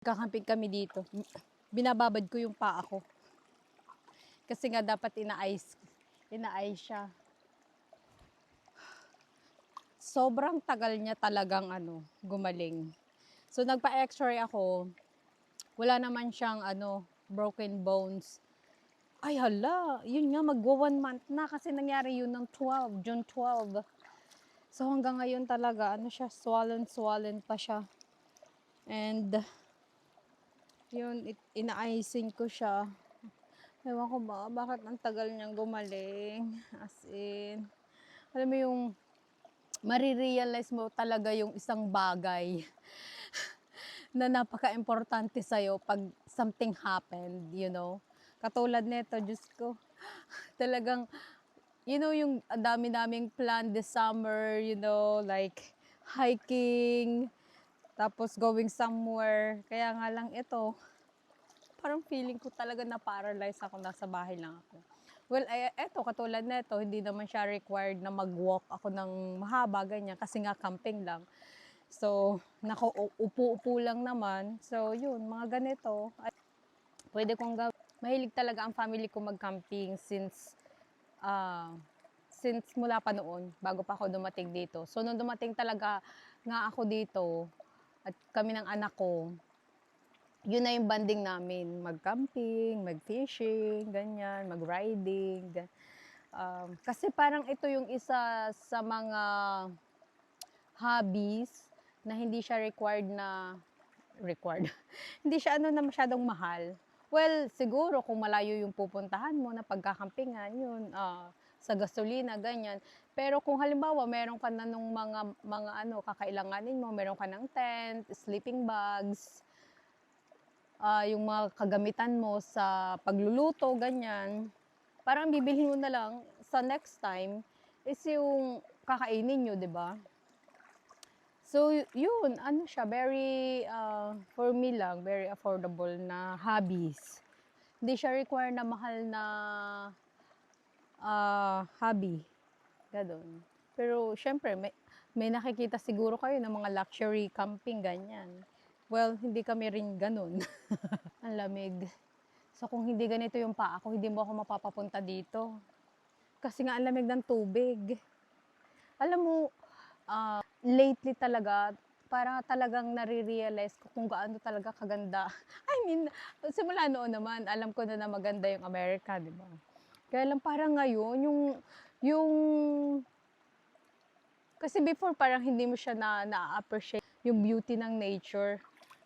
Kakamping kami dito. Binababad ko yung paa ko. Kasi nga dapat ina-ice siya. Sobrang tagal niya talagang gumaling. So nagpa-x-ray ako. Wala naman siyang broken bones. Ay hala, yun nga magwa 1 month na kasi nangyari yun ng June 12. So hanggang ngayon talaga siya, swollen pa siya. And yun, ina-icing ko siya. Ewan ko ba, bakit ang tagal niyang gumaling? As in, alam mo yung marirealize mo talaga yung isang bagay na napaka-importante sa'yo pag something happened, you know? Katulad nito, Diyos ko, talagang, yung dami-daming plan this summer, like hiking, tapos going somewhere. Kaya nga lang ito, parang feeling ko talaga na-paralyze ako, nasa bahay lang ako. Well, eto, katulad nito, hindi naman siya required na mag-walk ako ng mahaba, ganyan, kasi nga camping lang. So, upo-upo lang naman. So, yun, mga ganito, pwede kong gawin. Mahilig talaga ang family ko mag-camping since mula pa noon, bago pa ako dumating dito. So, nung dumating talaga nga ako dito, at kami ng anak ko, yun na yung banding namin, mag-camping, mag-fishing, ganyan, mag-riding. Kasi parang ito yung isa sa mga hobbies na hindi siya required. Hindi siya na masyadong mahal. Well, siguro kung malayo yung pupuntahan mo na pagkakampingan, yun, sa gasolina, ganyan. Pero kung halimbawa, meron ka na nung mga kakailanganin mo, meron ka ng tent, sleeping bags, yung mga kagamitan mo sa pagluluto, ganyan. Parang bibilhin mo na lang sa next time is yung kakainin nyo, di ba? So, yun, siya, very, for me lang, very affordable na hobbies. Hindi siya require na mahal na hobby. Ganun. Pero, syempre, may nakikita siguro kayo ng mga luxury camping, ganyan. Well, hindi kami rin ganun. Ang lamig. So, kung hindi ganito yung paa ko, hindi mo ako mapapapunta dito. Kasi nga, ang lamig ng tubig. Alam mo, lately talaga, para talagang nare-realize ko kung gaano talaga kaganda. I mean, simula noon naman, alam ko na maganda yung Amerika, di ba? Kaya lang parang ngayon, yung, kasi before parang hindi mo siya na-appreciate yung beauty ng nature.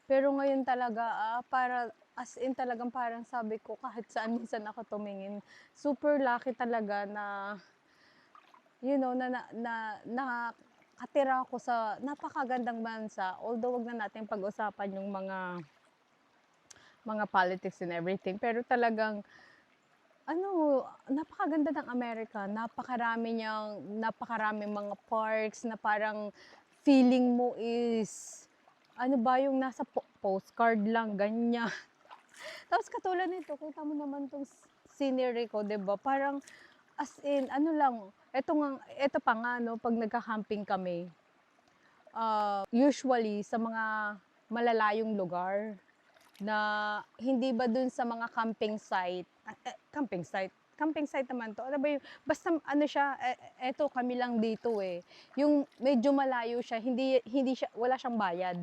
Pero ngayon talaga, para as in talagang parang sabi ko, kahit saan minsan ako tumingin, super lucky talaga na, nakatira ako sa napakagandang bansa. Although wag na natin pag-usapan yung mga politics and everything. Pero talagang, napakaganda ng Amerika. Napakaraming mga parks na parang feeling mo is, yung nasa postcard lang, ganyan. Tapos katulad nito, kita mo naman tong scenery ko, 'di ba? Parang as in ito pa nga pag nagka-camping kami. Usually sa mga malalayong lugar na hindi ba dun sa mga camping site naman to. Ano ba yung, basta siya, eto kami lang dito eh. Yung medyo malayo siya, hindi siya, wala siyang bayad.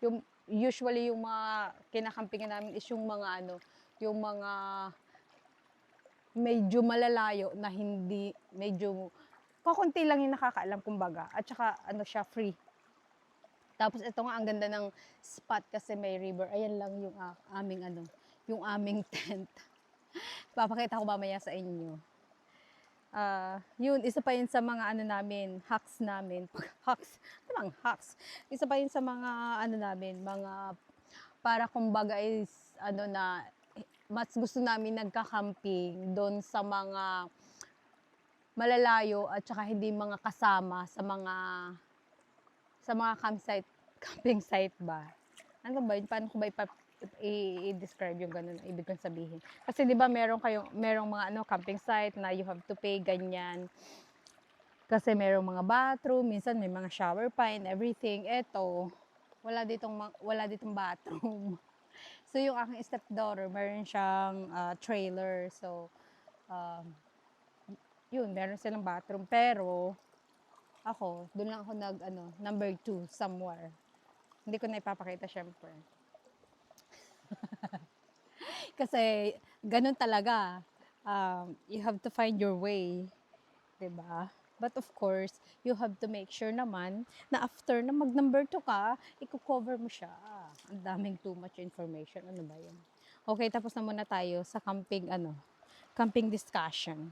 Yung usually yung mga kinakampingan namin is yung mga yung mga medyo malalayo na hindi, medyo kakunti lang yung nakakaalam kumbaga. At saka siya, free. Tapos ito nga, ang ganda ng spot kasi may river. Ayan lang yung yung aming tent. Papakita ko mamaya sa inyo. Yun, isa pa yun sa mga namin, hacks namin. Hacks? Ano hacks? Isa pa yun sa mga namin, mga para kumbaga is na mas gusto namin nagka-camping doon sa mga malalayo at saka hindi mga kasama sa mga camping site ba? Ano ba yun? Paano ko ba i-describe yung ganun, ibig kong sabihin? Kasi 'di ba merong mga camping site na you have to pay, ganyan. Kasi merong mga bathroom, minsan may mga shower pa and everything. Eto, wala ditong bathroom. So yung aking stepdaughter, meron siyang trailer. So yun, meron silang bathroom. Pero ako, doon lang ako number 2 somewhere. Hindi ko na ipapakita syempre. Kasi ganun talaga. You have to find your way, 'di ba? But of course, you have to make sure naman na after na mag number 2 ka, i-cover mo siya. Ang daming too much information. Ano ba 'yan? Okay, tapos na muna tayo sa camping camping discussion.